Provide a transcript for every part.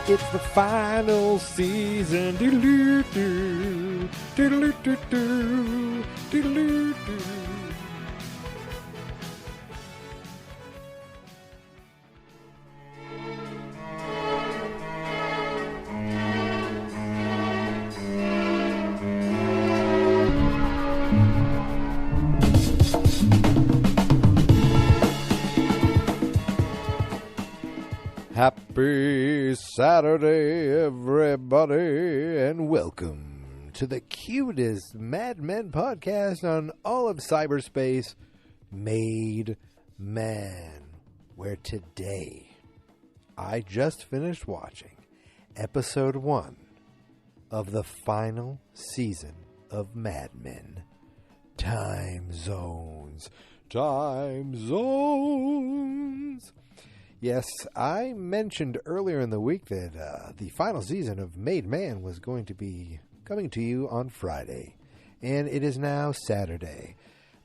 It's the final season. Doodle-doo, doodle-doo, doodle-doo. Happy Saturday, everybody, and welcome to the cutest Mad Men podcast on all of cyberspace, Made Man, where today I just finished watching episode 1 of the final season of Mad Men. Time Zones. Time Zones. Yes, I mentioned earlier in the week that the final season of Made Man was going to be coming to you on Friday, and it is now Saturday.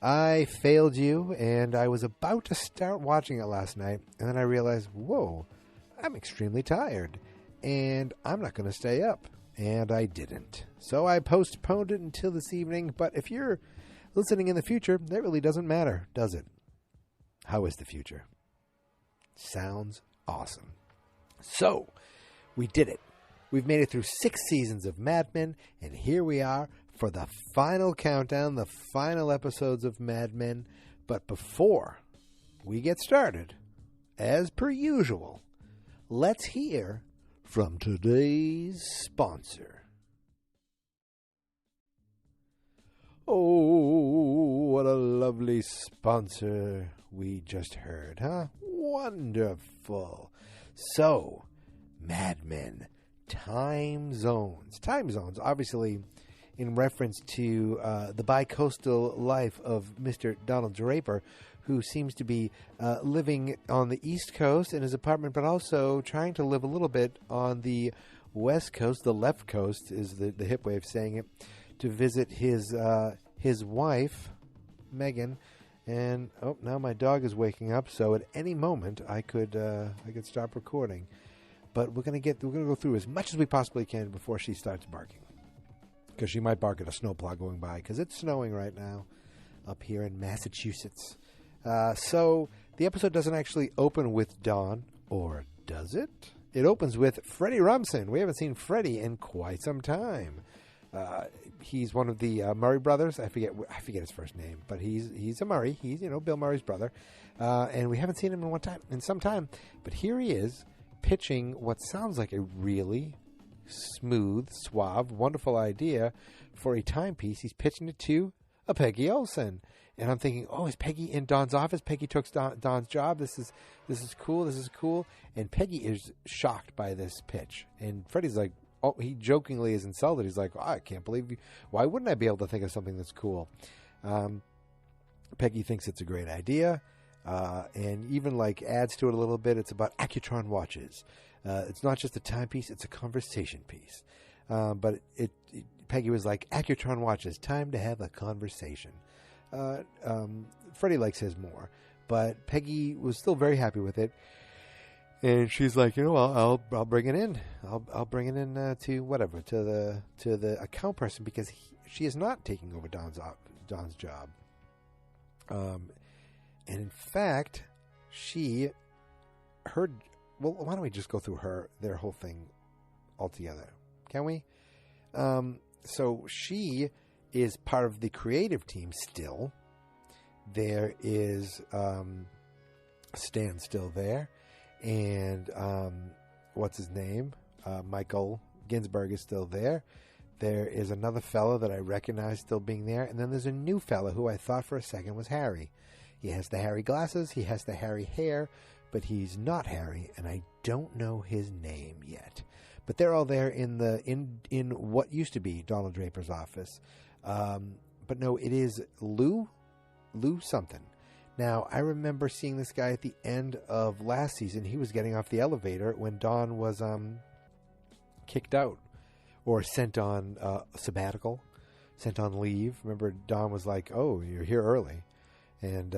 I failed you, and I was about to start watching it last night, and then I realized, whoa, I'm extremely tired, and I'm not going to stay up, and I didn't. So I postponed it until this evening, but if you're listening in the future, that really doesn't matter, does it? How is the future? Sounds awesome. So, we did it. We've made it through 6 seasons of Mad Men, and here we are for the final countdown, the final episodes of Mad Men. But before we get started, as per usual, let's hear from today's sponsor. Oh, what a lovely sponsor we just heard, huh? Wonderful. So, Mad Men, Time Zones. Time Zones, obviously, in reference to the bi-coastal life of Mr. Donald Draper, who seems to be living on the East Coast in his apartment, but also trying to live a little bit on the West Coast. The left coast is the hip way of saying it, to visit his wife, Megan. And now my dog is waking up, so at any moment I could stop recording. But we're gonna go through as much as we possibly can before she starts barking, because she might bark at a snowplow going by, because it's snowing right now up here in Massachusetts. So the episode doesn't actually open with Dawn, or does it? It opens with Freddie Rumsen. We haven't seen Freddie in quite some time. He's one of the Murray brothers. I forget his first name, but he's a Murray. He's Bill Murray's brother, and we haven't seen him in some time. But here he is pitching what sounds like a really smooth, suave, wonderful idea for a timepiece. He's pitching it to a Peggy Olson, and I'm thinking, oh, is Peggy in Don's office? Peggy took Don's job. This is cool. This is cool. And Peggy is shocked by this pitch, and Freddie's like, oh, he jokingly is insulted. He's like, oh, I can't believe you. Why wouldn't I be able to think of something that's cool? Peggy thinks it's a great idea, and even adds to it a little bit. It's about Accutron watches. It's not just a timepiece; it's a conversation piece. But Peggy was like, Accutron watches, time to have a conversation. Freddie likes his more, but Peggy was still very happy with it. And she's like, I'll bring it in. I'll bring it in to the account person, because she is not taking over Don's job. And in fact, why don't we just go through their whole thing altogether? Can we? So she is part of the creative team still. There is Stan still there. And what's his name? Michael Ginsberg is still there. There is another fellow that I recognize still being there. And then there's a new fellow who I thought for a second was Harry. He has the Harry glasses. He has the Harry hair. But he's not Harry. And I don't know his name yet. But they're all there in what used to be Donald Draper's office. But no, it is Lou something. Now, I remember seeing this guy at the end of last season. He was getting off the elevator when Dawn was kicked out or sent on sabbatical, sent on leave. Remember, Dawn was like, oh, you're here early. And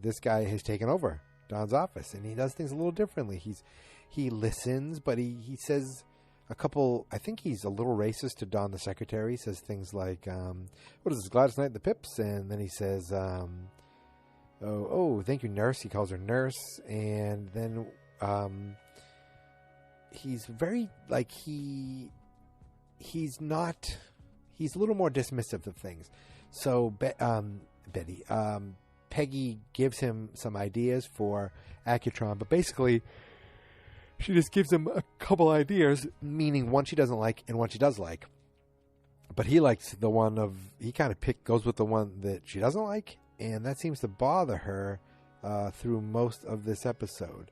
this guy has taken over Don's office, and he does things a little differently. he listens, but he says a couple, I think he's a little racist to Dawn the secretary. He says things like, what is this, Gladys Knight and the Pips? And then he says, oh, thank you, nurse. He calls her nurse. And then he's very, like, he's a little more dismissive of things. So Peggy gives him some ideas for Accutron, but basically she just gives him a couple ideas, meaning one she doesn't like and one she does like. But he likes he kind of goes with the one that she doesn't like, and that seems to bother her through most of this episode.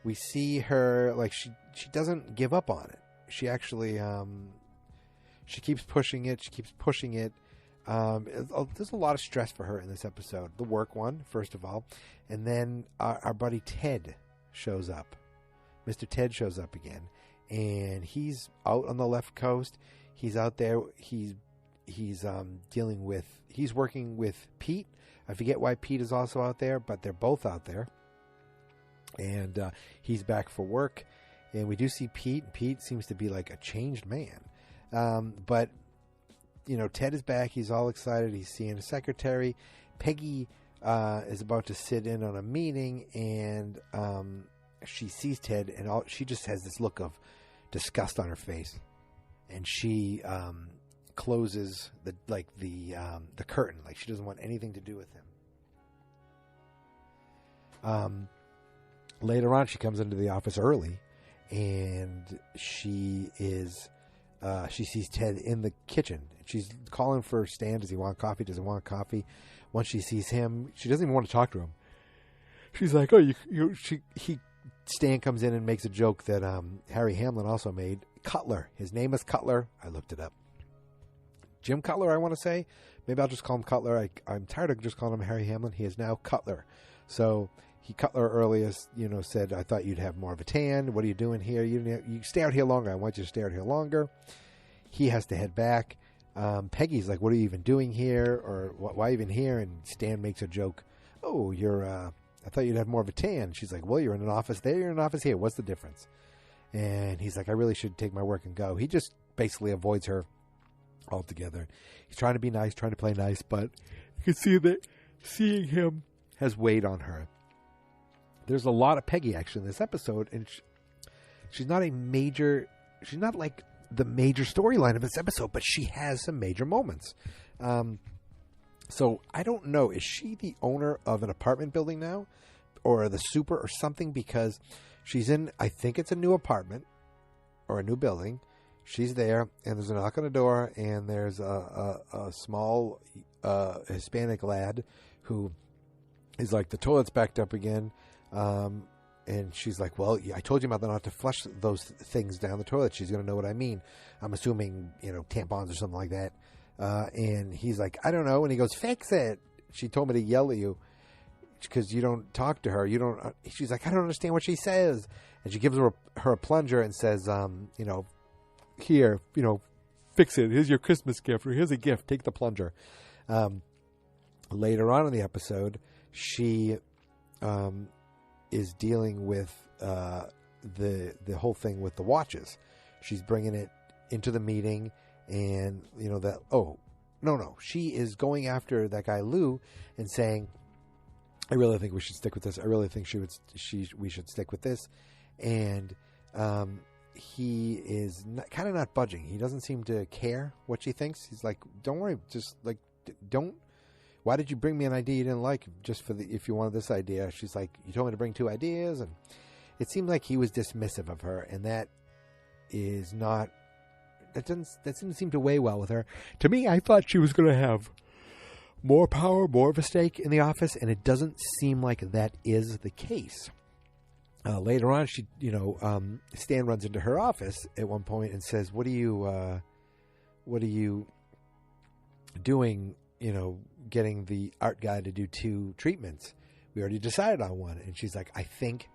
We see her, like, she doesn't give up on it. She actually, she keeps pushing it. There's a lot of stress for her in this episode. The work one, first of all. And then our buddy Ted shows up. Mr. Ted shows up again. And he's out on the left coast. He's out there. He's working with Pete. I forget why Pete is also out there, but they're both out there. And he's back for work. And we do see Pete. Pete seems to be like a changed man. But Ted is back. He's all excited. He's seeing a secretary. Peggy is about to sit in on a meeting, and she sees Ted, and she just has this look of disgust on her face, and she closes the curtain, like she doesn't want anything to do with him. Later on, she comes into the office early, and she sees Ted in the kitchen. She's calling for Stan. Does he want coffee? Does he want coffee? Once she sees him, she doesn't even want to talk to him. She's like, "Oh, Stan comes in and makes a joke that Harry Hamlin also made. Cutler. His name is Cutler. I looked it up. Jim Cutler, I want to say. Maybe I'll just call him Cutler. I'm tired of just calling him Harry Hamlin. He is now Cutler. So Cutler earlier, said, I thought you'd have more of a tan. What are you doing here? You stay out here longer. I want you to stay out here longer. He has to head back. Peggy's like, what are you even doing here? Or why even here? And Stan makes a joke. Oh, I thought you'd have more of a tan. She's like, well, you're in an office there. You're in an office here. What's the difference? And he's like, I really should take my work and go. He just basically avoids her altogether. He's trying to be nice, trying to play nice, but you can see that seeing him has weighed on her. There's a lot of Peggy actually in this episode, and she's not like the major storyline of this episode, but she has some major moments. So I don't know, is she the owner of an apartment building now, or the super or something? Because she's in, I think it's a new apartment or a new building. She's there, and there's a knock on the door, and there's a small Hispanic lad who is like, the toilet's backed up again. And she's like, well, I told you about not to flush those things down the toilet. She's going to know what I mean. I'm assuming, tampons or something like that. And he's like, I don't know. And he goes, fix it. She told me to yell at you because you don't talk to her. She's like, I don't understand what she says. And she gives her a plunger and says, here, fix it. Here's your Christmas gift, or here's a gift. Take the plunger. Later on in the episode, she is dealing with the whole thing with the watches. She's bringing it into the meeting, and she is going after that guy Lou and saying, I really think we should stick with this. I really think we should stick with this. And he is kind of not budging. He doesn't seem to care what she thinks. He's like, don't worry, just like, don't. Why did you bring me an idea you didn't like just if you wanted this idea? She's like, you told me to bring 2 ideas. And it seemed like he was dismissive of her. And that didn't seem to weigh well with her. To me, I thought she was going to have more power, more of a stake in the office. And it doesn't seem like that is the case. Later on, Stan runs into her office at one point and says, what are you doing, getting the art guy to do 2 treatments? We already decided on one. And she's like, I think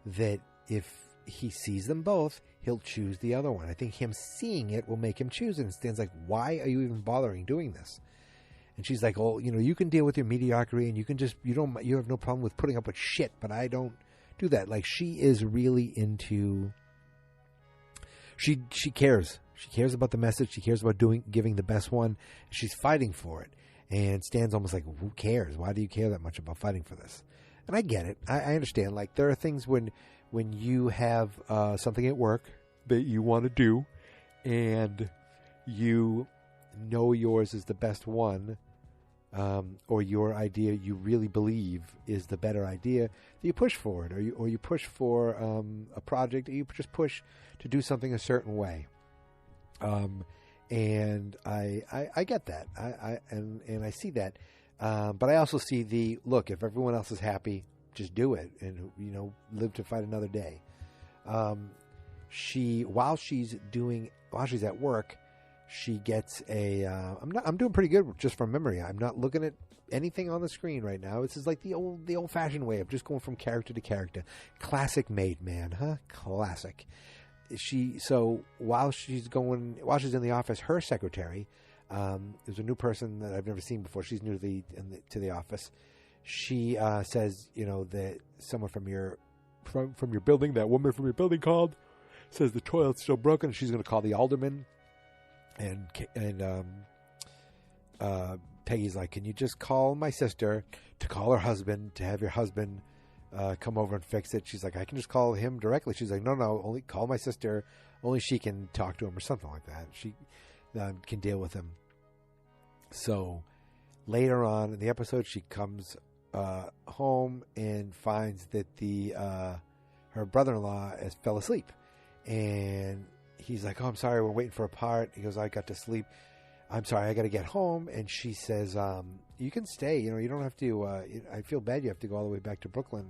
that if he sees them both, he'll choose the other one. I think him seeing it will make him choose it. And Stan's like, why are you even bothering doing this? And she's like, oh, you can deal with your mediocrity, and you have no problem with putting up with shit, but I don't do that. Like, she is really into. She cares. She cares about the message. She cares about giving the best one. She's fighting for it. And Stan's almost like, who cares? Why do you care that much about fighting for this? And I get it. I understand. Like, there are things when you have something at work that you want to do, and you know yours is the best one, or your idea you really believe is the better idea, you push for it, or you push for a project, or you just push to do something a certain way. And I get that. And I see that. But I also see the look. If everyone else is happy, just do it, and live to fight another day. While she's at work, she gets a. I'm doing pretty good just from memory. I'm not looking at anything on the screen right now. This is like the old fashioned way of just going from character to character. Classic Maid Man, huh? Classic. While she's in the office, her secretary, there's a new person that I've never seen before. She's new to the office. She says, that someone from your building, that woman from your building called, says the toilet's still broken. She's going to call the alderman, and Peggy's like, can you just call my sister to call her husband, to have your husband come over and fix it? She's like, I can just call him directly. She's like, no, only call my sister. Only she can talk to him, or something like that. She can deal with him. So later on in the episode, she comes home and finds that her brother-in-law has fell asleep, and he's like, oh, I'm sorry, we're waiting for a part. He goes, I got to sleep. I'm sorry, I got to get home. And she says, you can stay. You don't have to. I feel bad you have to go all the way back to Brooklyn.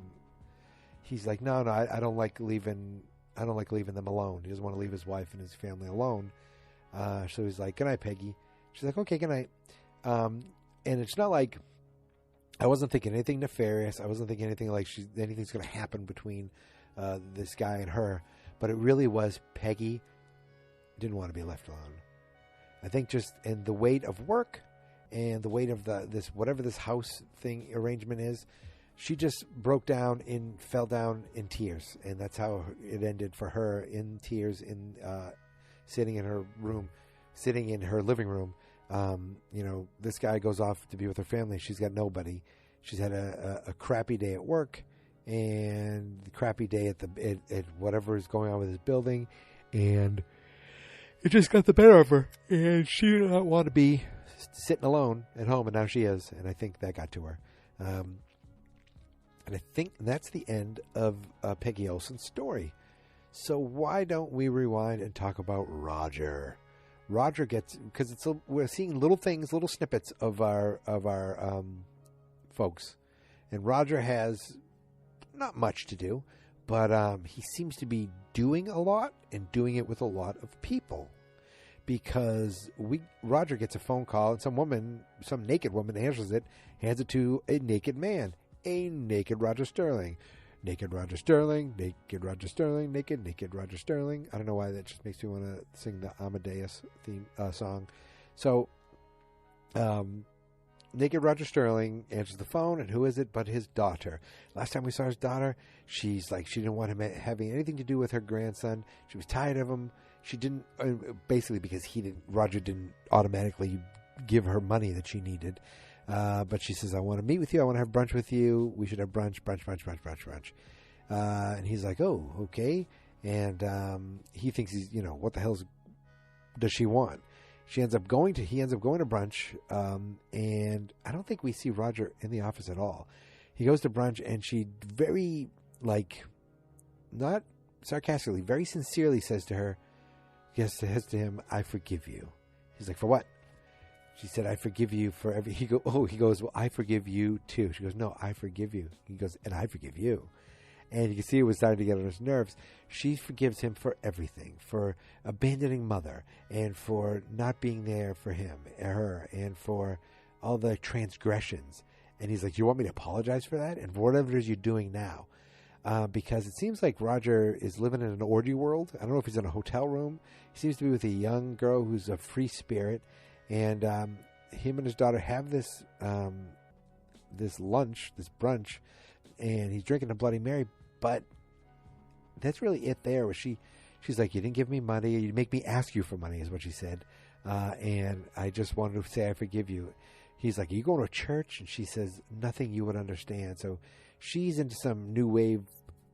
He's like, no, I don't like leaving. I don't like leaving them alone. He doesn't want to leave his wife and his family alone. So he's like, good night, Peggy. She's like, okay, good night. And it's not like I wasn't thinking anything nefarious. I wasn't thinking anything like anything's going to happen between this guy and her. But it really was Peggy didn't want to be left alone. I think just in the weight of work and the weight of whatever this house thing arrangement is, she just broke down and fell down in tears, and that's how it ended for her, in tears, sitting in her living room. This guy goes off to be with her family. She's got nobody. She's had a crappy day at work, and the crappy day at whatever is going on with his building, and it just got the better of her, and she did not want to be sitting alone at home, and now she is, and I think that got to her. And I think that's the end of Peggy Olson's story. So why don't we rewind and talk about Roger? Roger gets, because we're seeing little things, little snippets of our folks, and Roger has not much to do, but he seems to be doing a lot and doing it with a lot of people, because Roger gets a phone call, and some naked woman answers it, hands it to a naked man, a naked Roger Sterling. Naked Roger Sterling, naked Roger Sterling, naked Roger Sterling. I don't know why that just makes me want to sing the Amadeus theme song. So, naked Roger Sterling answers the phone, and who is it but his daughter? Last time we saw his daughter, she's like, she didn't want him having anything to do with her grandson. She was tired of him. She didn't, basically because Roger didn't automatically give her money that she needed. But she says, I want to meet with you. I want to have brunch with you. We should have brunch. And he's like, oh, okay. And he thinks what the hell does she want? He ends up going to brunch. And I don't think we see Roger in the office at all. He goes to brunch, and she very, not sarcastically, very sincerely says to him, I forgive you. He's like, for what? She said, I forgive you for every... He goes, well, I forgive you too. She goes, no, I forgive you. He goes, and I forgive you. And you can see it was starting to get on his nerves. She forgives him for everything, for abandoning mother, and for not being there for her, and for all the transgressions. And he's like, you want me to apologize for that? And for whatever it is you're doing now. Because it seems like Roger is living in an orgy world. I don't know if he's in a hotel room. He seems to be with a young girl who's a free spirit. And him and his daughter have this brunch, and he's drinking a Bloody Mary, But that's really it there. Where she's like, you didn't give me money. You make me ask you for money is what she said. And I just wanted to say I forgive you. He's like, are you going to church? And she says, nothing you would understand. So she's into some new wave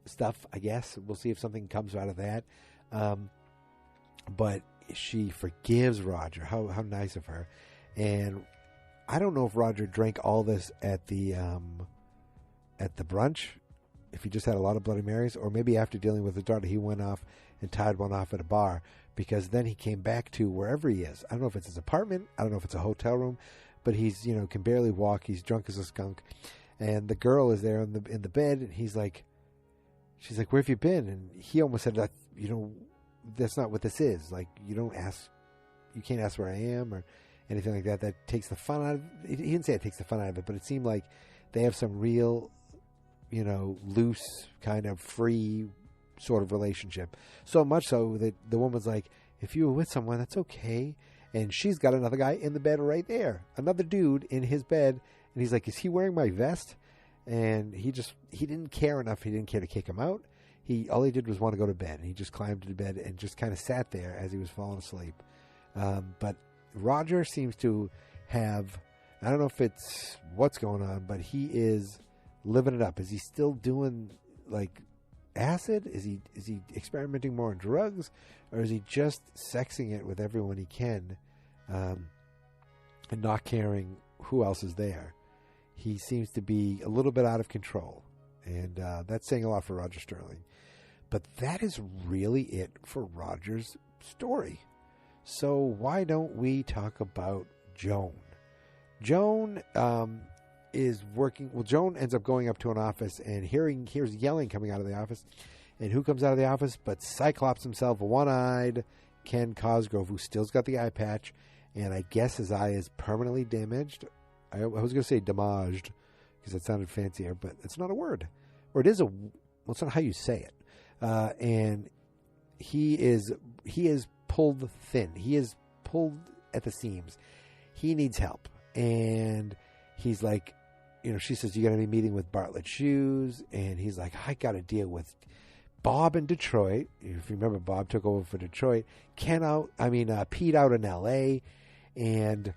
stuff, I guess. We'll see if something comes out of that. But she forgives Roger. How nice of her. And I don't know if Roger drank all this at the brunch, if he just had a lot of Bloody Marys, or maybe after dealing with his daughter, he went off and tied one off at a bar, because then he came back to wherever he is. I don't know if it's his apartment. I don't know if it's a hotel room, but he's, can barely walk. He's drunk as a skunk. And the girl is there in the bed, and she's like, where have you been? And he almost said, that's not what this is. Like, you can't ask where I am or anything like that. That takes the fun out of it. He didn't say it takes the fun out of it, but it seemed like they have some real, loose, kind of free sort of relationship. So much so that the woman's like, if you were with someone, that's okay. And she's got another guy in the bed right there. Another dude in his bed. And he's like, is he wearing my vest? And he didn't care enough. He didn't care to kick him out. All he did was want to go to bed. And he just climbed to the bed and just kind of sat there as he was falling asleep. But Roger seems to have, I don't know if it's what's going on, but he is living it up. Is he still doing like acid? Is he experimenting more on drugs? Or is he just sexing it with everyone he can and not caring who else is there? He seems to be a little bit out of control. And that's saying a lot for Roger Sterling. But that is really it for Roger's story. So why don't we talk about Joan? Joan is working. Well, Joan ends up going up to an office and hears yelling coming out of the office. And who comes out of the office but Cyclops himself, a one-eyed Ken Cosgrove, who still's got the eye patch. And I guess his eye is permanently damaged. I was going to say damaged because that sounded fancier, but it's not a word. Or it is it's not how you say it. And he is pulled thin. He is pulled at the seams. He needs help. And he's like, she says, you're going to be meeting with Bartlett Shoes. And he's like, I got to deal with Bob in Detroit. If you remember, Bob took over for Detroit. Pete out in L.A. And,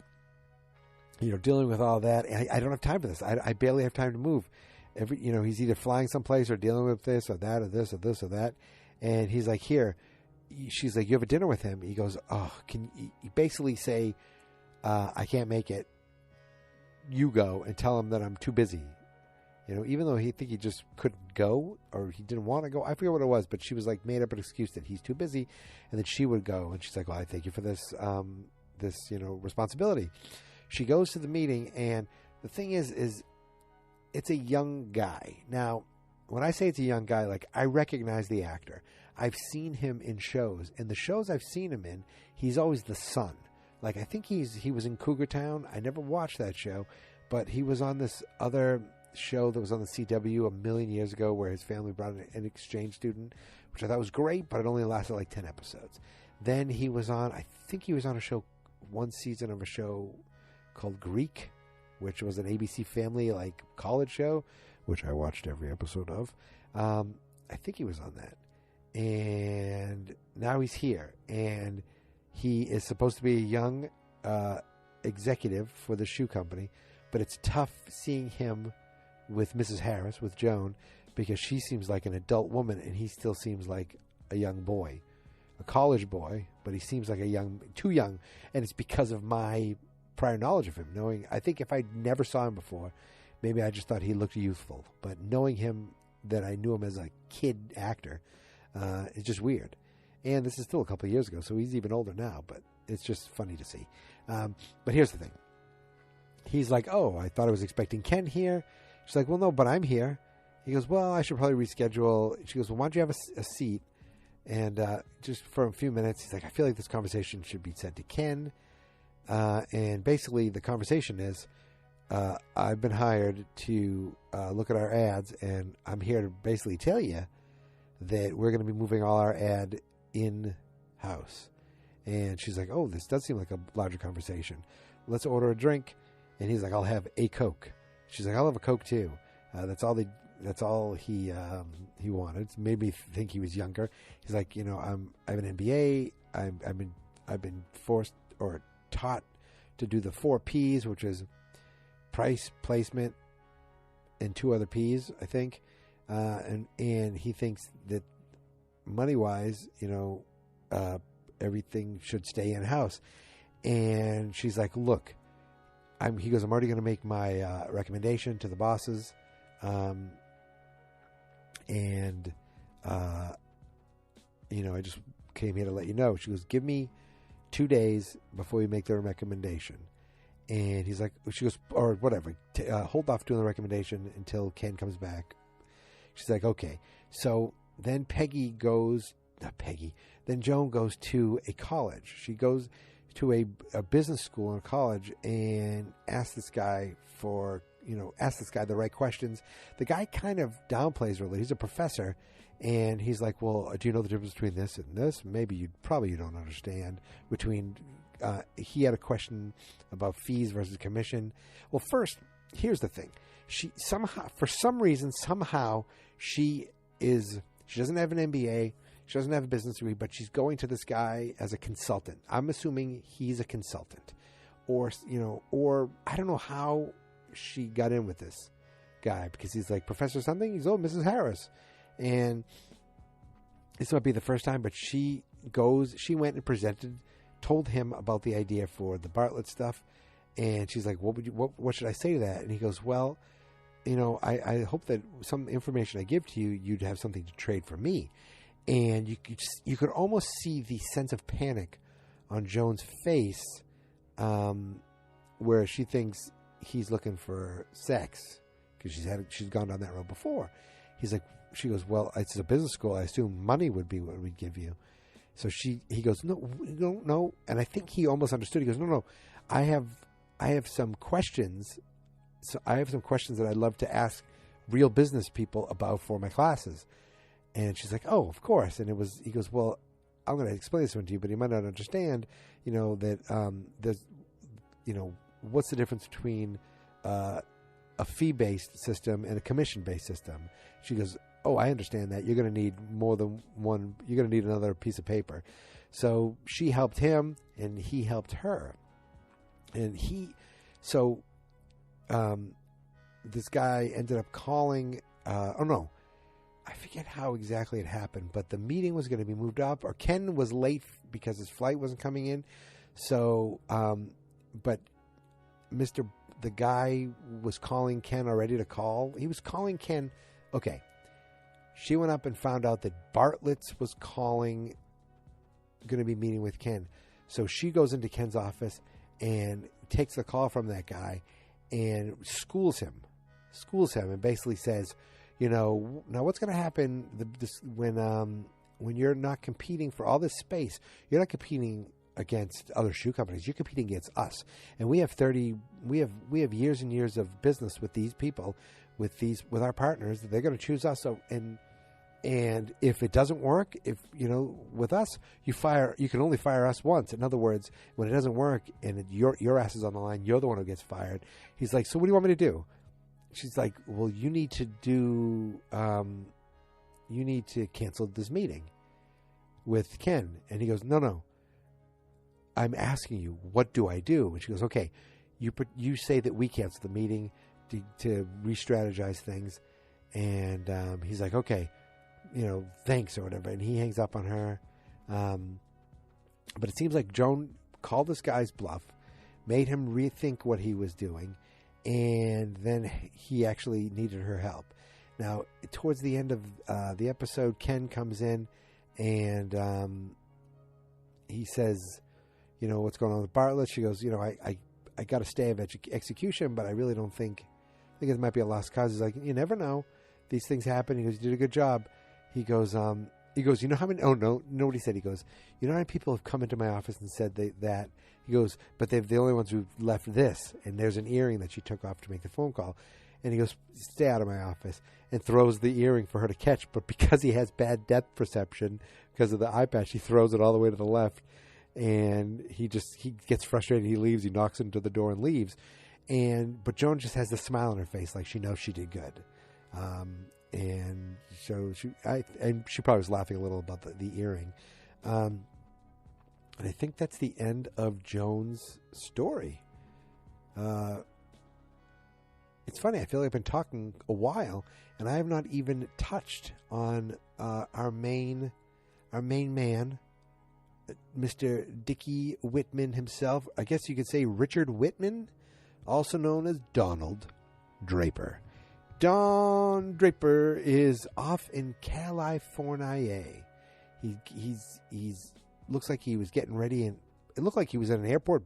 dealing with all that. And I don't have time for this. I barely have time to move. He's either flying someplace or dealing with this or that or this or this or that. And he's like, here. She's like, you have a dinner with him? He goes, oh, can you basically say, I can't make it. You go and tell him that I'm too busy. Even though he just couldn't go or he didn't want to go. I forget what it was, but she was like made up an excuse that he's too busy and that she would go. And she's like, well, I thank you for this, responsibility. She goes to the meeting, and the thing is it's a young guy. Now, when I say it's a young guy, like, I recognize the actor. I've seen him in shows, and the shows I've seen him in, he's always the son. Like, I think he was in Cougar Town. I never watched that show, but he was on this other show that was on the CW a million years ago where his family brought an exchange student, which I thought was great, but it only lasted like 10 episodes. Then he was on a show, one season of a show called Greek, which was an ABC Family, like, college show, which I watched every episode of. I think he was on that. And now he's here. And he is supposed to be a young executive for the shoe company. But it's tough seeing him with Mrs. Harris, with Joan, because she seems like an adult woman and he still seems like a young boy. A college boy, but he seems like too young. And it's because of my prior knowledge of him. I think if I never saw him before, maybe I just thought he looked youthful. But knowing him, that I knew him as a kid actor, is just weird. And this is still a couple of years ago, so he's even older now, but it's just funny to see. But here's the thing. He's like, oh, I thought I was expecting Ken here. She's like, well, no, but I'm here. He goes, well, I should probably reschedule. She goes, well, why don't you have a seat? And just for a few minutes, he's like, I feel like this conversation should be sent to Ken. And basically the conversation is, I've been hired to look at our ads, and I'm here to basically tell you that we're going to be moving all our ad in-house. And she's like, oh, this does seem like a larger conversation. Let's order a drink. And he's like, I'll have a Coke. She's like, I'll have a Coke too. That's all they That's all he wanted. Made me think he was younger. He's like, I have an MBA. I've been forced or taught to do the 4 P's, which is price, placement, and 2 other P's, I think. And he thinks that money wise, everything should stay in house. And she's like, look, he goes, I'm already going to make my recommendation to the bosses. I just came here to let you know. She goes, give me 2 days before you make the recommendation. And he's like, she goes, or whatever, hold off doing the recommendation until Ken comes back. She's like, okay. So then then Joan goes to a college. She goes to a business school and a college and asks this guy the right questions. The guy kind of downplays her. He's a professor, and he's like, well, do you know the difference between this and this? Maybe you don't understand. He had a question about fees versus commission. Well, first, here's the thing. She doesn't have an MBA. She doesn't have a business degree, but she's going to this guy as a consultant. I'm assuming he's a consultant, or I don't know how she got in with this guy, because he's like, Professor something. He's, Mrs. Harris. And this might be the first time, but she went and told him about the idea for the Bartlett stuff. And she's like, what should I say to that? And he goes, well, I hope that some information I give to you, you'd have something to trade for me. And you could almost see the sense of panic on Joan's face, where she thinks he's looking for sex, because she's gone down that road before. She goes, well, it's a business school. I assume money would be what we'd give you. So he goes, no. And I think he almost understood. He goes, no. I have some questions. So I have some questions that I'd love to ask real business people about for my classes. And she's like, oh, of course. And he goes, well, I'm going to explain this one to you, but you might not understand, that there's, what's the difference between a fee-based system and a commission-based system? She goes, oh, I understand that. You're going to need more than one. You're going to need another piece of paper. So she helped him, and he helped her. And this guy ended up calling, I forget how exactly it happened, but the meeting was going to be moved up, or Ken was late because his flight wasn't coming in. So, but the guy was calling Ken already to call. He was calling Ken. Okay. She went up and found out that Bartlett's was going to be meeting with Ken. So she goes into Ken's office and takes the call from that guy and schools him and basically says, now what's going to happen when you're not competing for all this space? You're not competing against other shoe companies. You're competing against us, and we have years and years of business with these people, with our partners. They're going to choose us. So and if it doesn't work, with us, you can only fire us once. In other words, when it doesn't work and your ass is on the line, you're the one who gets fired. He's like, so what do you want me to do? She's like, well, you need to cancel this meeting with Ken. And he goes, no, I'm asking you, what do I do? And she goes, okay, you say that we cancel the meeting to re-strategize things. And he's like, okay, thanks or whatever. And he hangs up on her. But it seems like Joan called this guy's bluff, made him rethink what he was doing, and then he actually needed her help. Now, towards the end of the episode, Ken comes in and he says, what's going on with Bartlett? She goes, I got a stay of execution, but I really don't think it might be a lost cause. He's like, you never know. These things happen. He goes, you did a good job. He goes, you know how many, no, what he said. He goes, you know how many people have come into my office and said that? He goes, but they're the only ones who left this. And there's an earring that she took off to make the phone call. And he goes, stay out of my office, and throws the earring for her to catch. But because he has bad depth perception because of the eye patch, he throws it all the way to the left. And he gets frustrated. He leaves. He knocks into the door and leaves. But Joan just has this smile on her face, like she knows she did good. And so she probably was laughing a little about the earring. And I think that's the end of Joan's story. It's funny. I feel like I've been talking a while, and I have not even touched on our main man, Mr. Dickie Whitman himself. I guess you could say Richard Whitman, also known as Donald Draper. Don Draper is off in California. He's looks like he was getting ready, and it looked like he was at an airport,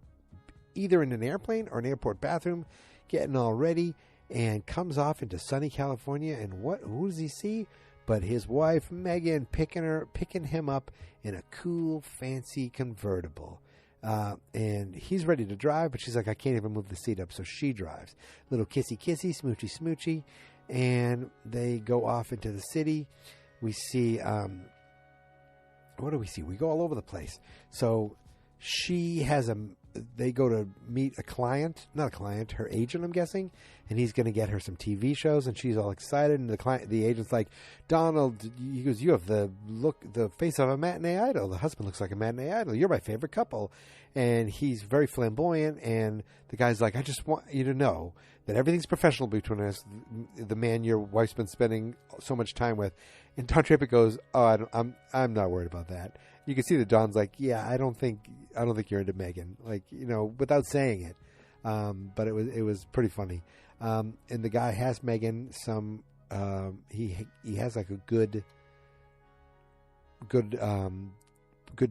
either in an airplane or an airport bathroom, getting all ready, and comes off into sunny California. And who does he see? But his wife Megan picking him up in a cool, fancy convertible. And he's ready to drive, but she's like, I can't even move the seat up, so she drives. Little kissy, smoochy, smoochy, and they go off into the city. We see, what do we see? We go all over the place. So they go to meet her agent, I'm guessing, and he's going to get her some TV shows, and she's all excited, and the agent's like, Donald, he goes, you have the face of a matinee idol. The husband looks like a matinee idol. You're my favorite couple. And he's very flamboyant, and the guy's like, I just want you to know that everything's professional between us, the man your wife's been spending so much time with. And Don Draper goes, oh, I'm not worried about that. You can see that Don's like, yeah, I don't think you're into Megan, like, without saying it. But it was pretty funny. And the guy has Megan some. He has like a good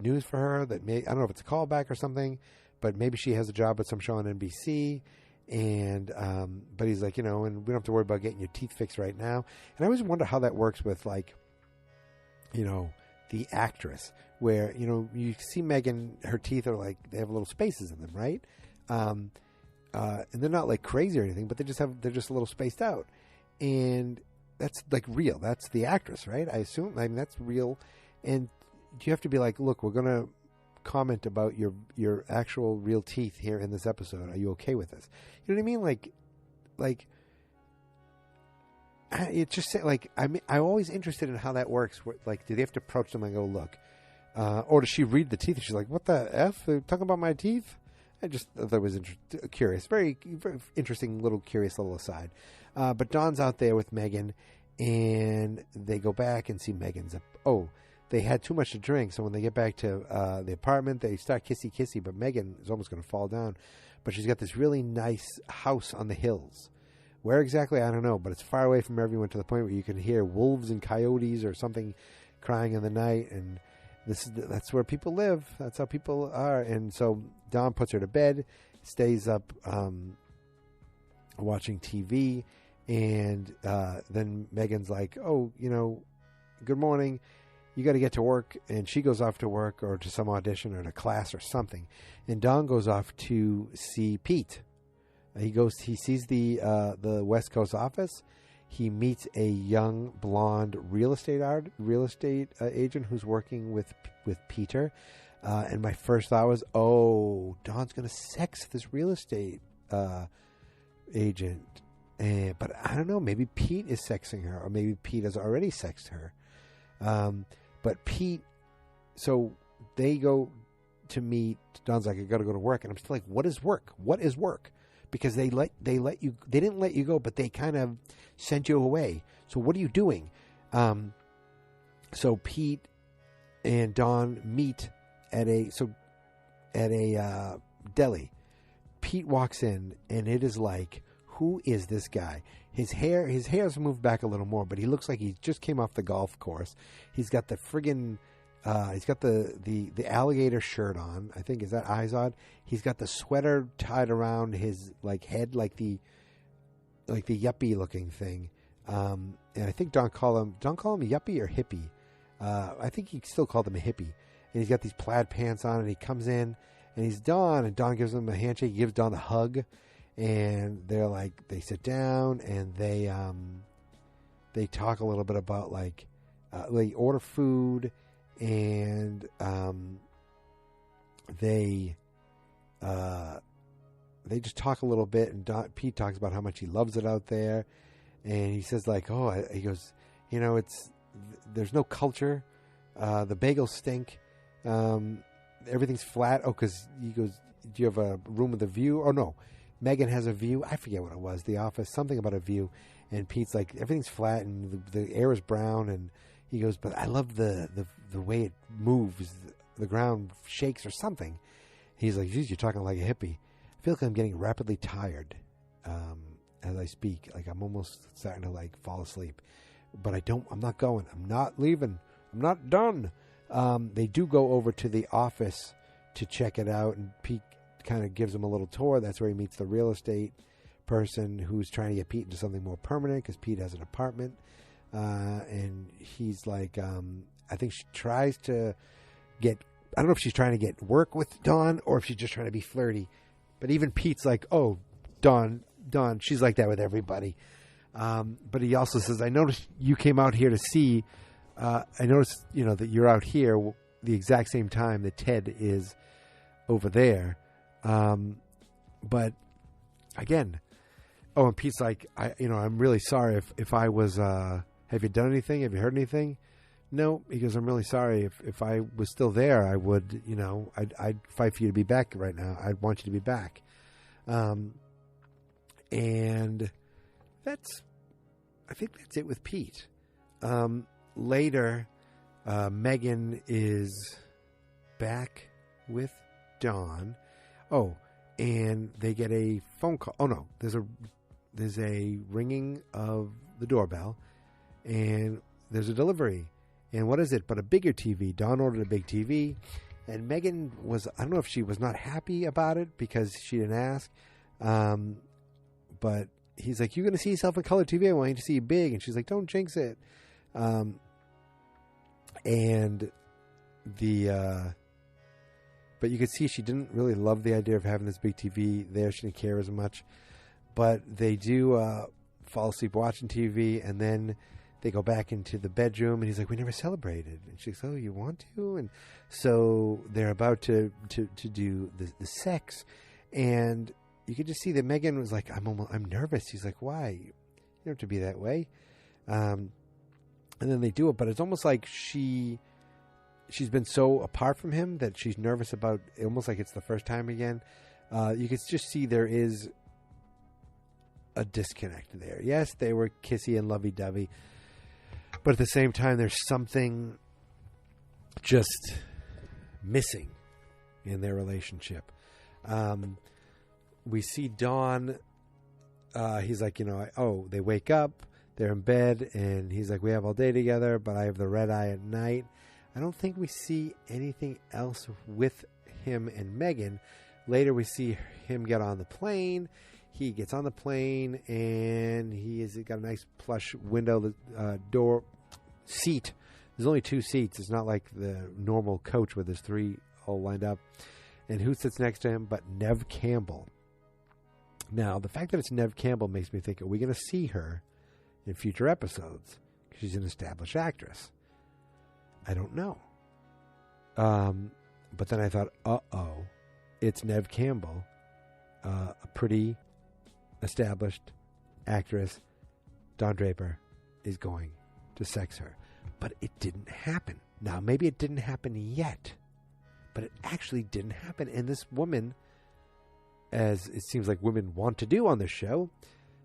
news for her that I don't know if it's a callback or something, but maybe she has a job at some show on NBC. And but he's like, and we don't have to worry about getting your teeth fixed right now. And I always wonder how that works with, like, the actress, where you see Megan, her teeth are like, they have little spaces in them, right? And they're not like crazy or anything, but they're just a little spaced out, and that's like real. That's the actress, right? I assume. I mean, that's real. And you have to be like, look, we're gonna comment about your actual real teeth here in this episode. Are you okay with this? You know what I mean? Like it's just like, I'm always interested in how that works. Like, do they have to approach them and go, look, or does she read the teeth and she's like, what the F? They're talking about my teeth? I just thought that was curious. Very, very interesting curious little aside. But Don's out there with Megan, and they go back and see Megan's they had too much to drink, so when they get back to the apartment, they start kissy, but Megan is almost going to fall down. But she's got this really nice house on the hills. Where exactly, I don't know, but it's far away from everyone to the point where you can hear wolves and coyotes or something crying in the night, and that's where people live. That's how people are. And so Don puts her to bed, stays up watching TV, and then Megan's like, good morning. You got to get to work. And she goes off to work or to some audition or to class or something. And Don goes off to see Pete. He sees the West Coast office. He meets a young blonde real estate agent who's working with Peter. And my first thought was, Don's going to sex this real estate agent. But I don't know. Maybe Pete is sexing her, or maybe Pete has already sexed her. But Pete, so they go to meet. Don's like, I got to go to work, and I'm still like, what is work? What is work? Because they didn't let you go, but they kind of sent you away. So what are you doing? So Pete and Don meet at a deli. Pete walks in, and it is like, who is this guy? His hair's moved back a little more, but he looks like he just came off the golf course. He's got the friggin', he's got the alligator shirt on. I think, is that Izod? He's got the sweater tied around his head, like the yuppie looking thing. And I think Don call him yuppie or hippie. I think he still called him a hippie. And he's got these plaid pants on, and he comes in, and he's Don, and Don gives him a handshake. He gives Don a hug. And they sit down, and they talk a little bit about they order food, and they just talk a little bit. And Pete talks about how much he loves it out there, And he says like, he goes, there's no culture. The bagels stink. Everything's flat. Oh, because he goes, do you have a room with a view? Oh, no. Megan has a view. I forget what it was. The Office, something about a view. And Pete's like, everything's flat and the air is brown. And he goes, but I love the way it moves. The ground shakes or something. He's like, geez, you're talking like a hippie. I feel like I'm getting rapidly tired as I speak. Like I'm almost starting to like fall asleep. But I'm not going. I'm not leaving. I'm not done. They do go over to the office to check it out. And Pete kind of gives him a little tour. That's where he meets the real estate person who's trying to get Pete into something more permanent because Pete has an apartment. And he's like, I think she tries to get, I don't know if she's trying to get work with Dawn or if she's just trying to be flirty. But even Pete's like, oh, Dawn, she's like that with everybody. But he also says, I noticed you came out here to see, I noticed, that you're out here the exact same time that Ted is over there. But again, and Pete's like, I'm really sorry if I was, have you done anything? Have you heard anything? No, he goes, I'm really sorry. If I was still there, I would, I'd fight for you to be back right now. I'd want you to be back. And I think that's it with Pete. Later, Megan is back with Dawn. Oh, and they get a phone call. Oh no, there's a ringing of the doorbell, and there's a delivery. And what is it but a bigger TV? Dawn ordered a big TV, and Megan I don't know if she was not happy about it because she didn't ask, but he's like, you're going to see yourself in color TV. I want you to see you big. And she's like, don't jinx it. But you could see she didn't really love the idea of having this big TV there. She didn't care as much. But they do fall asleep watching TV, and then they go back into the bedroom, and he's like, we never celebrated. And she's like, oh, you want to? And so they're about to do the sex, and you could just see that Megan was like, I'm nervous. He's like, why? You don't have to be that way. And then they do it, but it's almost like she's been so apart from him that she's nervous about, almost like it's the first time again. You could just see there is a disconnect there. Yes, they were kissy and lovey-dovey, but at the same time, there's something just missing in their relationship. We see Dawn. He's like, they wake up, they're in bed, and he's like, we have all day together, but I have the red eye at night. I don't think we see anything else with him and Megan. Later, we see him get on the plane. He gets on the plane, and he's got a nice plush window, door, seat. There's only 2 seats. It's not like the normal coach where there's 3 all lined up. And who sits next to him but Neve Campbell? Now, the fact that it's Neve Campbell makes me think, are we going to see her in future episodes? She's an established actress. I don't know. But then I thought, it's Neve Campbell, a pretty established actress. Don Draper is going to sex her. But it didn't happen. Now, maybe it didn't happen yet, but it actually didn't happen. And this woman, as it seems like women want to do on this show,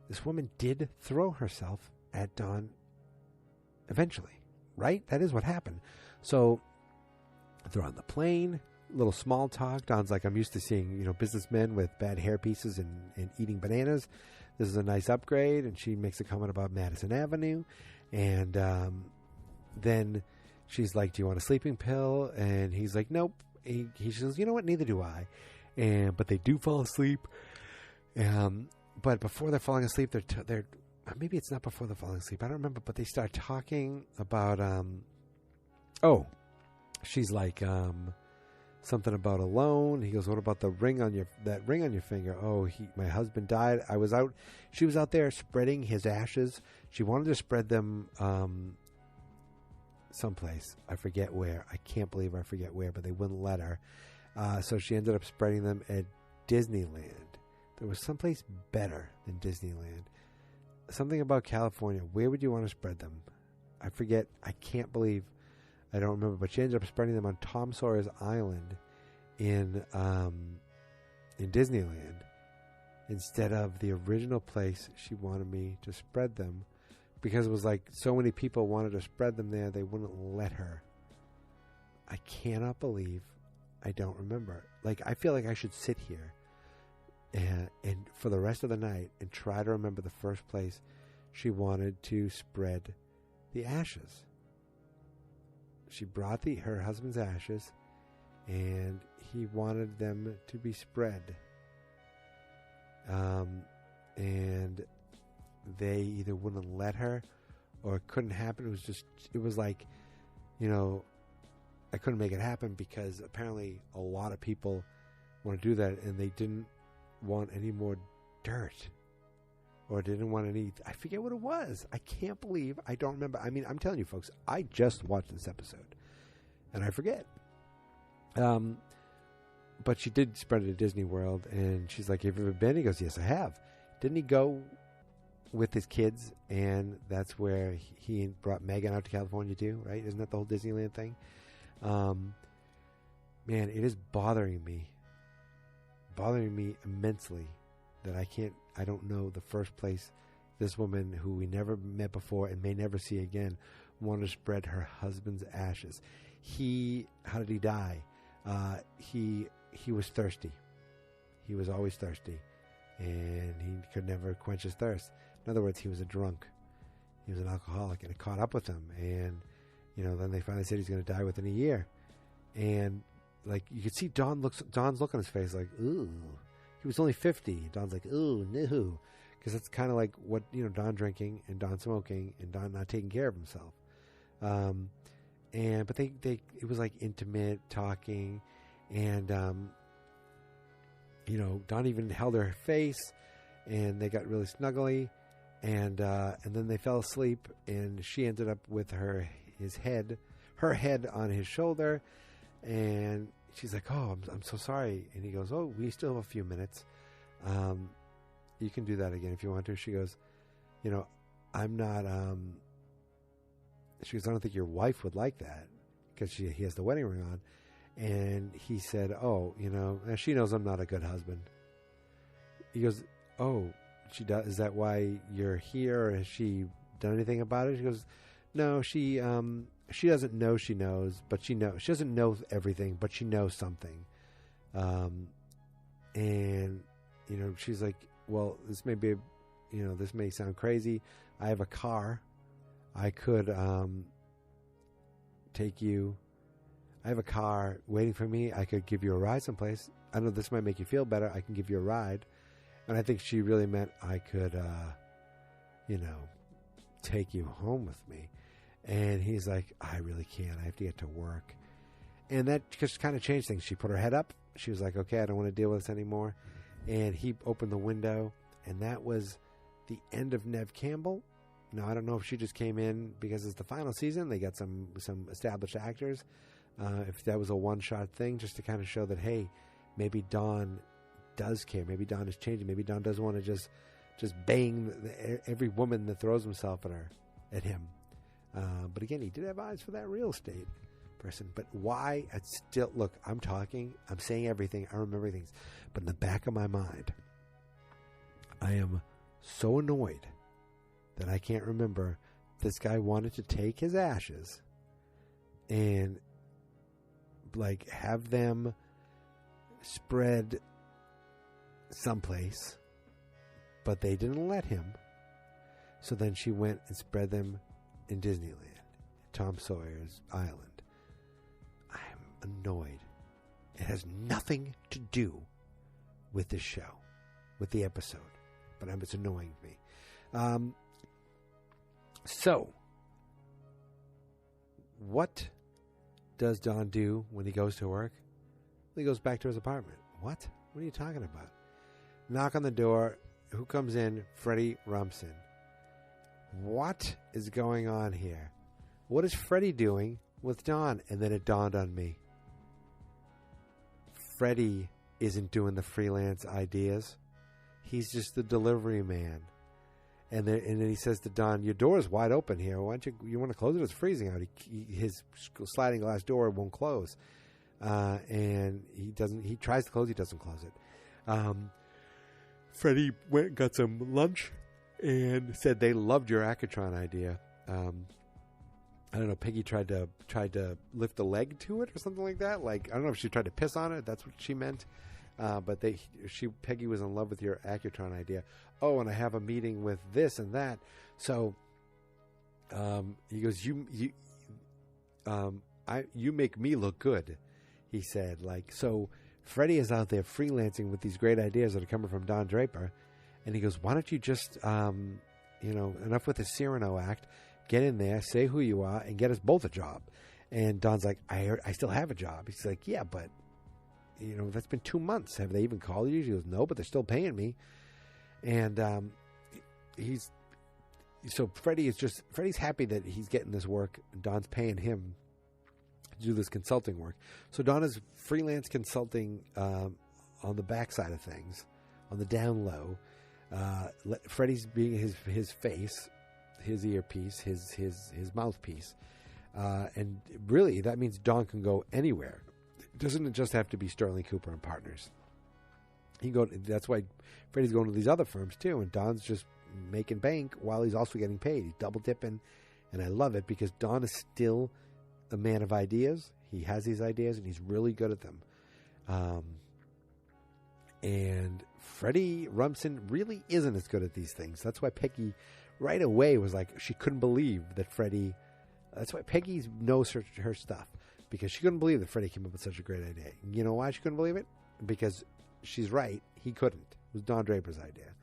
this woman did throw herself at Don eventually, right? That is what happened. So they're on the plane, little small talk. Don's like, I'm used to seeing, businessmen with bad hair pieces and eating bananas. This is a nice upgrade. And she makes a comment about Madison Avenue. And then she's like, do you want a sleeping pill? And he's like, nope. He says, you know what? Neither do I. But they do fall asleep. But before they're falling asleep, they're maybe it's not before they're falling asleep. I don't remember. But they start talking about, she's like, something about a loan. He goes, what about that ring on your finger? Oh, my husband died. She was out there spreading his ashes. She wanted to spread them, someplace. I forget where. I can't believe I forget where, but they wouldn't let her. So she ended up spreading them at Disneyland. There was someplace better than Disneyland. something about California. Where would you want to spread them? I forget. I can't believe I don't remember. But she ended up spreading them on Tom Sawyer's Island in Disneyland instead of the original place she wanted me to spread them, because it was like so many people wanted to spread them there, they wouldn't let her. I cannot believe I don't remember. Like, I feel like I should sit here and for the rest of the night and try to remember the first place she wanted to spread the ashes. She brought her husband's ashes, and he wanted them to be spread. And they either wouldn't let her or it couldn't happen. It was like, I couldn't make it happen because apparently a lot of people want to do that, and they didn't want any more dirt or didn't want any, I forget what it was. I can't believe I don't remember. I mean, I'm telling you folks, I just watched this episode and I forget. But she did spread it at Disney World, and she's like, have you ever been? He goes, yes, I have. Didn't he go with his kids? And that's where he brought Megan out to California too, right? Isn't that the whole Disneyland thing? Man, it is bothering me immensely that I don't know the first place this woman, who we never met before and may never see again, wanted to spread her husband's ashes. How did he die? He was thirsty. He was always thirsty, and he could never quench his thirst. In other words, he was a drunk. He was an alcoholic, and it caught up with him. And, then they finally said he's going to die within a year. And, like, you could see Don's look on his face like, ooh. He was only 50. Don's like, ooh, no. Because that's kind of like what, Don drinking and Don smoking and Don not taking care of himself. But it was like intimate talking, and Don even held her face, and they got really snuggly, and then they fell asleep, and she ended up with her head on his shoulder, and she's like, oh, I'm so sorry, and he goes, oh, we still have a few minutes, you can do that again if you want to. She goes, I'm not. She goes, I don't think your wife would like that, because he has the wedding ring on. And he said, oh, she knows I'm not a good husband. He goes, oh, she does. Is that why you're here? Or has she done anything about it? She goes, no, she doesn't know she knows, but she knows. She doesn't know everything, but she knows something. And, she's like, well, this may sound crazy. I have a car. I could take you. I have a car waiting for me. I could give you a ride someplace. I know this might make you feel better. I can give you a ride. And I think she really meant I could, take you home with me. And he's like, I really can't. I have to get to work. And that just kind of changed things. She put her head up. She was like, okay, I don't want to deal with this anymore. And he opened the window. And that was the end of Neve Campbell. Now, I don't know if she just came in because it's the final season. They got some established actors. If that was a one-shot thing, just to kind of show that, hey, maybe Don does care. Maybe Don is changing. Maybe Don doesn't want to just bang every woman that throws himself at him. But again, he did have eyes for that real estate person. But why? Look, I'm talking. I'm saying everything. I remember things. But in the back of my mind, I am so annoyed that I can't remember. This guy wanted to take his ashes and like have them spread someplace, but they didn't let him. So then she went and spread them in Disneyland, Tom Sawyer's Island. I'm annoyed. It has nothing to do with the show, with the episode, but it's annoying me. So, what does Don do when he goes to work? He goes back to his apartment. What? What are you talking about? Knock on the door. Who comes in? Freddie Rumsen. What is going on here? What is Freddie doing with Don? And then it dawned on me. Freddie isn't doing the freelance ideas. He's just the delivery man. And then he says to Don, "Your door is wide open here. Why don't you want to close it? It's freezing out." His sliding glass door won't close, and he doesn't. He tries to close. He doesn't close it. Freddie went and got some lunch and said they loved your Accutron idea. I don't know. Peggy tried to lift a leg to it or something like that. Like, I don't know if she tried to piss on it. That's what she meant. But Peggy was in love with your Accutron idea. Oh, and I have a meeting with this and that. So, he goes, you make me look good. He said, like, so Freddie is out there freelancing with these great ideas that are coming from Don Draper. And he goes, why don't you just, enough with the Cyrano act, get in there, say who you are, and get us both a job. And Don's like, I still have a job. He's like, yeah, but, that's been 2 months. Have they even called you? He goes, no, but they're still paying me. And Freddie's happy that he's getting this work. Don's paying him to do this consulting work. So Don is freelance consulting on the backside of things, on the down low. Freddie's being his face, his earpiece, his mouthpiece. And really, that means Don can go anywhere. Doesn't it just have to be Sterling Cooper and Partners? That's why Freddie's going to these other firms too, and Don's just making bank while he's also getting paid. He's double dipping, and I love it because Don is still a man of ideas. He has these ideas, and he's really good at them. And Freddie Rumsen really isn't as good at these things. That's why Peggy right away was like, she couldn't believe that Freddie. That's why Peggy knows her stuff, because she couldn't believe that Freddie came up with such a great idea. You know why she couldn't believe it? Because she's right. He couldn't. It was Don Draper's idea.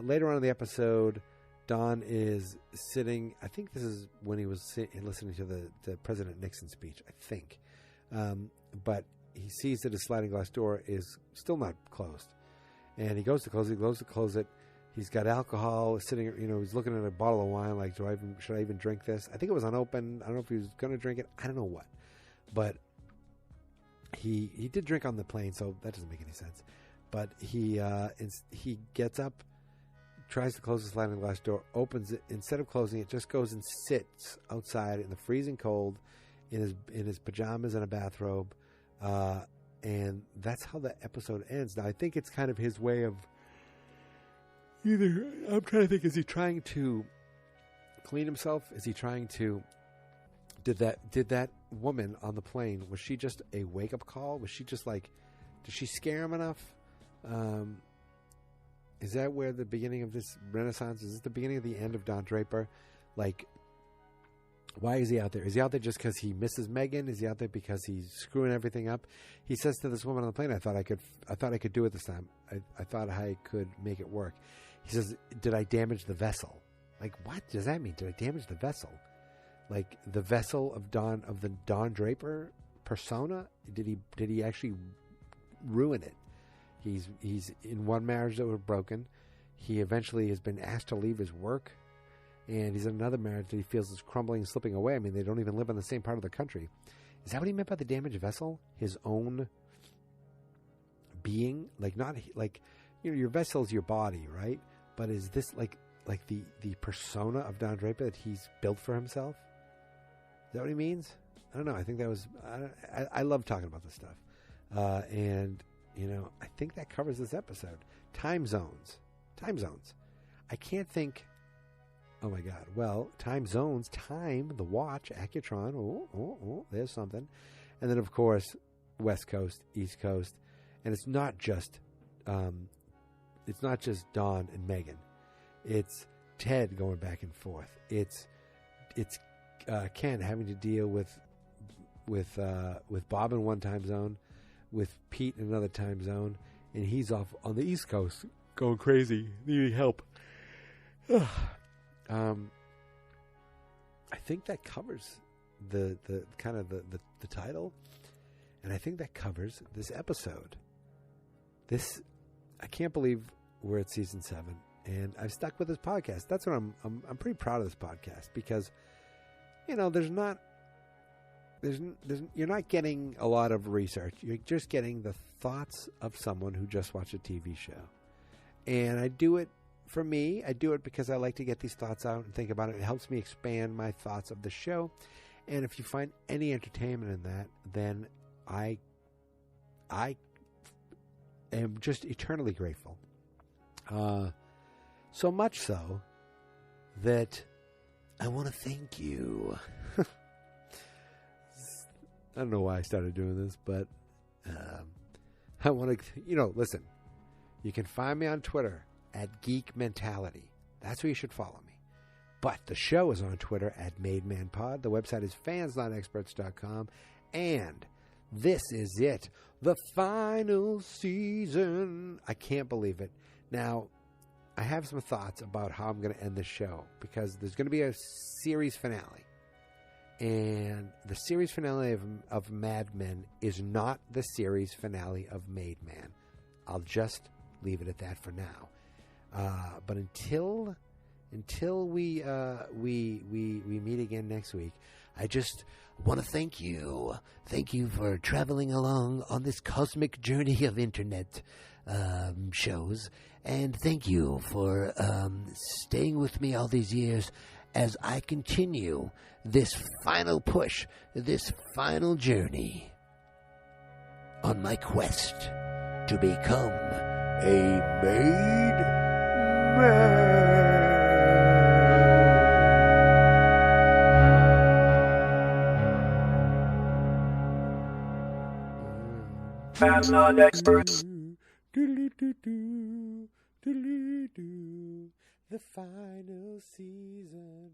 Later on in the episode, Don is sitting. I think this is when he was listening to the President Nixon speech, I think. But he sees that his sliding glass door is still not closed. And he goes to close it. He goes to close it. He's got alcohol sitting, he's looking at a bottle of wine like, should I even drink this? I think it was unopened. I don't know if he was going to drink it. I don't know what. But he did drink on the plane, so that doesn't make any sense. But he gets up, tries to close the sliding glass door, opens it. Instead of closing it, just goes and sits outside in the freezing cold in his pajamas and a bathrobe. And that's how the episode ends. Now, I think it's kind of his way of I'm trying to think, is he trying to clean himself? Is he trying to... Did that woman on the plane, was she just a wake-up call? Was she just like... Did she scare him enough? Is that where the beginning of this renaissance... Is this the beginning of the end of Don Draper? Like... Why is he out there? Is he out there just because he misses Megan? Is he out there because he's screwing everything up? He says to this woman on the plane, I thought I could do it this time. I thought I could make it work. He says, did I damage the vessel? Like, what does that mean? Did I damage the vessel? Like, the vessel of the Don Draper persona? Did he actually ruin it? He's in one marriage that was broken. He eventually has been asked to leave his work. And he's in another marriage that he feels is crumbling and slipping away. I mean, they don't even live in the same part of the country. Is that what he meant by the damaged vessel? His own being? Like, not like, your vessel is your body, right? But is this like the persona of Don Draper that he's built for himself? Is that what he means? I don't know. I think that was... I love talking about this stuff. And, I think that covers this episode. Time zones. I can't think... Oh, my God. Well, time zones, time, the watch, Accutron. Oh, there's something. And then, of course, West Coast, East Coast. And it's not just Don and Megan. It's Ted going back and forth. It's Ken having to deal with Bob in one time zone, with Pete in another time zone, and he's off on the East Coast going crazy, needing help. I think that covers the kind of the title, and I think that covers this episode. I can't believe we're at season 7, and I've stuck with this podcast. That's what I'm pretty proud of this podcast, because you're not getting a lot of research. You're just getting the thoughts of someone who just watched a TV show, and I do it for me, I do it because I like to get these thoughts out and think about it. It helps me expand my thoughts of the show. And if you find any entertainment in that, then I am just eternally grateful. So much so that I want to thank you. I don't know why I started doing this, but I want to, listen, you can find me on Twitter at Geek Mentality. That's where you should follow me. But the show is on Twitter at MadeManPod. The website is fansnotexperts.com. And this is it. The final season. I can't believe it. Now, I have some thoughts about how I'm going to end the show, because there's going to be a series finale. And the series finale of Mad Men is not the series finale of Made Man. I'll just leave it at that for now. But until we meet again next week, I just want to thank you. Thank you for traveling along on this cosmic journey of internet shows, and thank you for staying with me all these years as I continue this final push, this final journey on my quest to become a made man. Fans Not Experts. The final season.